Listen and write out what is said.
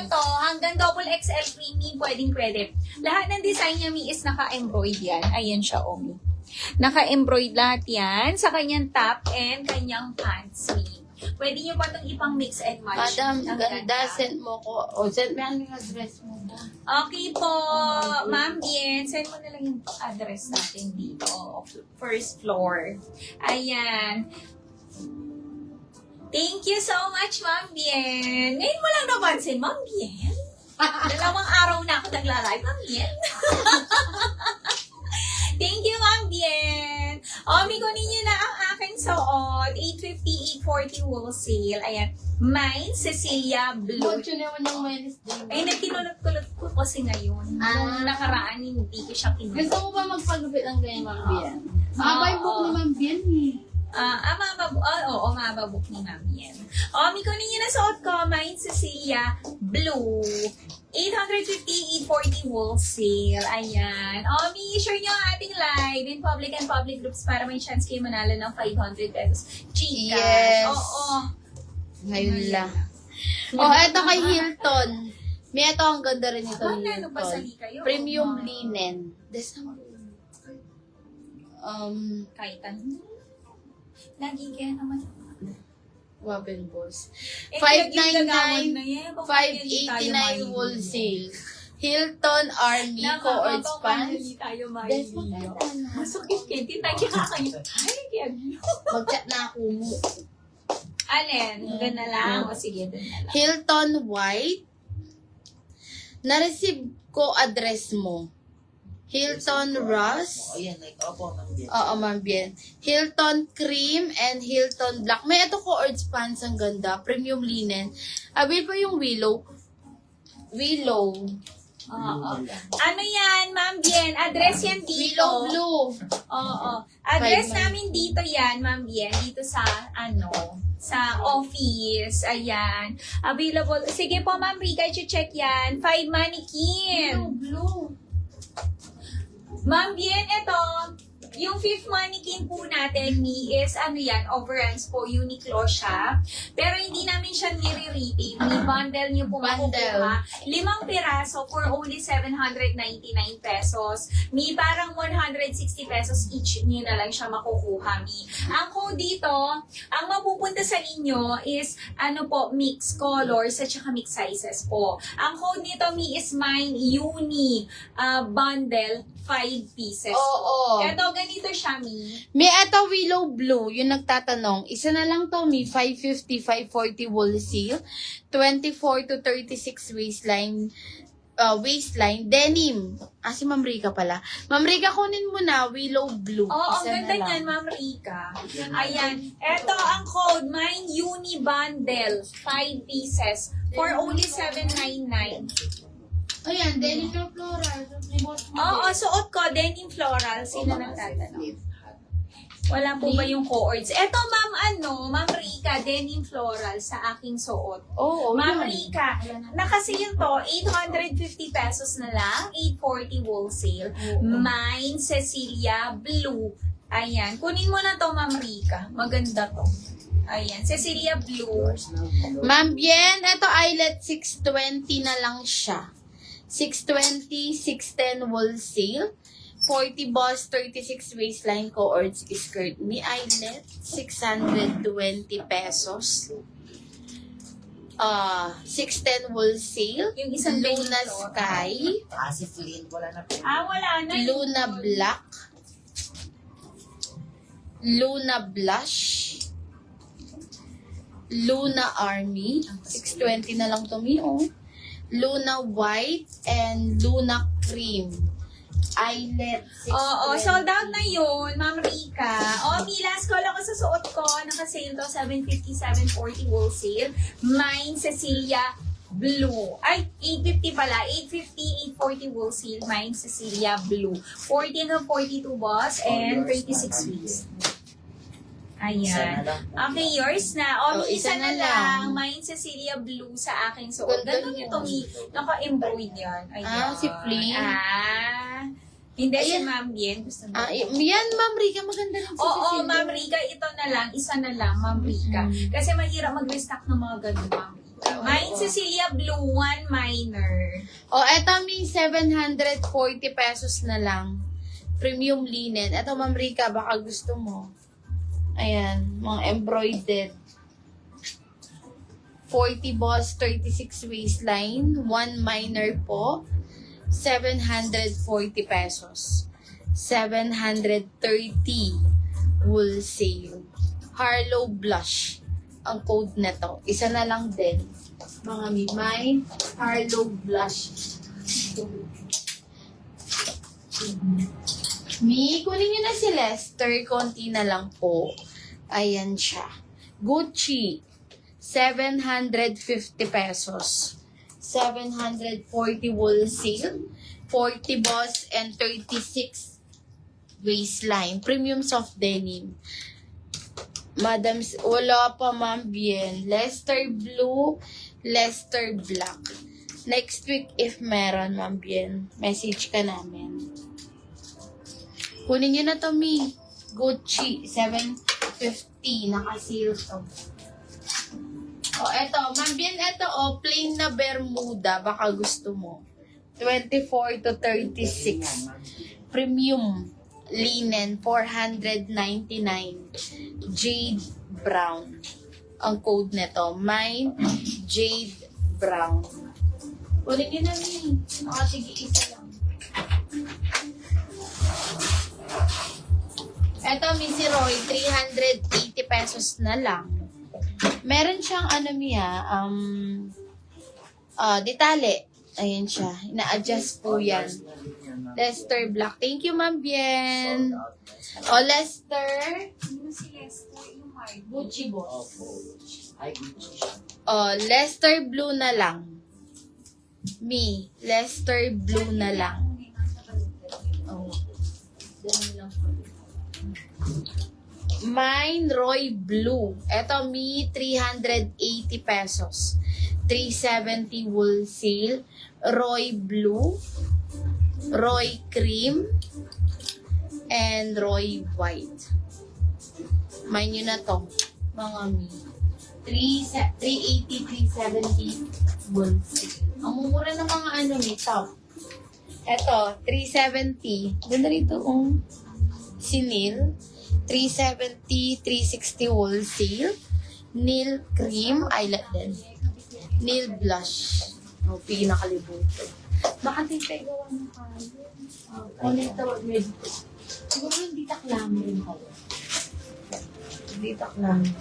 to, hanggang double XL creamy, pwede. Lahat ng design niya, Mi, is naka-embroid yan. Ayan siya, Mi. Naka-embroid lahat yan sa kanyang top and kanyang pants, Mi. Pwede nyo pa itong ipang mix and match. Madam, Ang ganda. Send mo ko. O, send mo yung address mo ba? Okay po, Ma'am Bien. Send mo na lang yung address natin dito. First floor. Ayan. Thank you so much, Ma'am Bien. Ngayon mo lang napansin, Ma'am Bien. Dalawang araw na ako nagla-live, Ma'am Bien. Thank you, Ma'am Bien. May kunin niyo na ang aking suot. 850, 840 wholesale. Ayan. Mine, Cecilia Blue. Mucho naman yung Wednesday. Ay, nagkinulot-kulot ko kasi ngayon. Nung nakaraan, hindi ko siya kinulot. Gusto mo ba magpagupit ng ganyan, Ma'am Bian? Mahaba yung book ni Ma'am Bian eh. Mababuk ni Ma'am yan. May kunin niyo na suot ko. Mine, Cecilia Blue. 850, 840 wholesale. Ayan. May share nyo ang ating live in public and public groups para may chance kayo manalo ng 500 pesos. Chika. Yes. Oo. Ngayon lang. Eto kay Hilton. May ito ang ganda rin ito ni Ano pa sa Hilton. kayo? Premium linen. Kahit ano. Lagi kaya naman. Waben Boss. 599, pinag-igagawan na yan. Baka hindi tayo 589 wholesale. Hilton Army Coords Pants. Hindi tayo Des, mailiyo. magkano? Masukit kayo. Hindi tayo kakayo. Ay, kaya Mag-chat na ako mo. Alin? Doon na lang. O sige, doon na lang. Hilton White. Na-receive ko address mo. Hilton Ross. Ayan, like, opo, Ma'am Bien. Oo, Ma'am Bien. Hilton Cream and Hilton Black. May ito Coords Pants ang ganda. Premium linen. Abil pa yung Willow. Willow. Oo. Ano yan, Ma'am Bien? Address yan dito. Willow Blue. Oo. Address 5 namin dito yan, Ma'am Bien. Dito sa, sa office. Ayan. Available. Sige po, Ma'am Rika, check yan. 5 mannequin. Blue. Ma'am Bien, ito, yung fifth mannequin po natin, is, overruns po, Uniqlo siya. Pero hindi namin siya nire-retail. May bundle niyo po makukuha. 5 piraso for only 799 pesos. May parang 160 pesos each niyo na lang siya makukuha, Mi. Ang code dito, ang mapupunta sa inyo is, mix colors at saka mix sizes po. Ang code nito, Mi, is mine uni bundle 5 pieces. Oo. Ito, ganito siya, Mi. May ito Willow Blue, yung nagtatanong. Isa na lang to, Mi. 550, 540 wholesale. 24 to 36 waistline. Denim. Si Ma'am Rika pala. Ma'am Rika, kunin mo na. Willow Blue. Oo, ang Isa ganda na lang. niyan, Ma'am Rika. Ayan. Ito ang code, mine uni bundle 5 pieces for only 799. Ayan, denim yung floral. Oo, suot ko, denim floral. Sino nagtatanong? Wala po ba yung coords? Eto, Ma'am Rika, denim floral sa aking suot. Oo, Ma'am yun. Rika, nakasale to, 850 pesos na lang, 840 wholesale. Mine, Cecilia Blue. Ayan, kunin mo na to, Ma'am Rika. Maganda to. Ayan, Cecilia Blue. Ma'am Bien, ito eyelet 620 na lang siya. 620, 610 wholesale. 40 boss, 36 waistline coords skirt. May eyelet, 620 pesos. 610 wholesale. Yung isang Luna denim floral. Sky. Si Flynn, wala na po. Wala na. Luna Black. Luna Blush. Luna Army. 620 na lang to, Mi, Luna White and Luna Cream. Eyelet. Oo, sold out na yun, Ma'am Rika. Mi, last call ako sa suot ko. Naka-sale to, 750, 740 wholesale. Mine, Cecilia Blue. Ay, 850 pala. 850, 840 wholesale. Mine, Cecilia Blue. 40 hanggang 42 boss and 36 weeks. Ayan. Okay, yours na. Isa na lang. Mine, Cecilia Blue sa aking suot. Ganda Ganun niya. ito, Naka-embroid yan. Ayan. Si Flynn. Hindi si Ayan. Ma'am Bien. Gusto mo? Yan, Ma'am Rika, maganda rin si Oo, Cecilia. Ma'am Rika, ito na lang. Isa na lang, Ma'am Rika. Kasi mahirap mag-restock ng mga ganun, Ma'am Rika. Mine Cecilia Blue, 1 minor. O, eto may 740 pesos na lang. Premium linen. Eto, Ma'am Rica, baka gusto mo. Ayan, mga embroidered. 40 boss, 36 waistline. 1 minor po. 740 pesos. 730 wholesale. Harlow Blush ang code na to. Isa na lang din. Mga mine, Harlow Blush. Kunin nyo na si Lester. Konti na lang po. Ayan siya. Gucci. 750 pesos. 740 wholesale. 40 boss and 36 waistline. Premium soft denim. Madam, wala pa, Ma'am Bien. Leicester Blue, Leicester Black. Next week, if meron, Ma'am Bien, message ka namin. Kunin nyo na to, Mi. Gucci, 750. Naka-seal to. O, eto. Ma'am Bien, eto, plain na Bermuda. Baka gusto mo. 24 to 36. Premium. Linen, 499. Jade Brown. Ang code nito. Mine, Jade Brown. Ulit yun na rin. Sige, isa lang. Eto, Missy Roy, 380 pesos na lang. Meron siyang detale. Ayan siya. Ina-adjust po yan. Leicester Black. Thank you, Ma'am Bien. O, Leicester. Ano si Lester? Yung hard. Gucci boss. Ay, Gucci siya. O, Leicester Blue na lang. Me. Leicester Blue na lang. Oh. Mine, Roy Blue. Ito, me, 380 pesos. 370 wholesale. Roy Blue. Roy Cream. And Roy White. Mine yun na to. Mga me. 380, 370 wholesale. Ang mumura ng mga top. Ito, 370. Ganda rito, si Neil. 370, 360 wholesale. Nail cream, eyelet din. Nail blush. Pinakalibutan. Baka tayo gawa ng kayo. Ulit tawag medyo. Siguro hindi taklamin rin kayo. Hindi taklamin.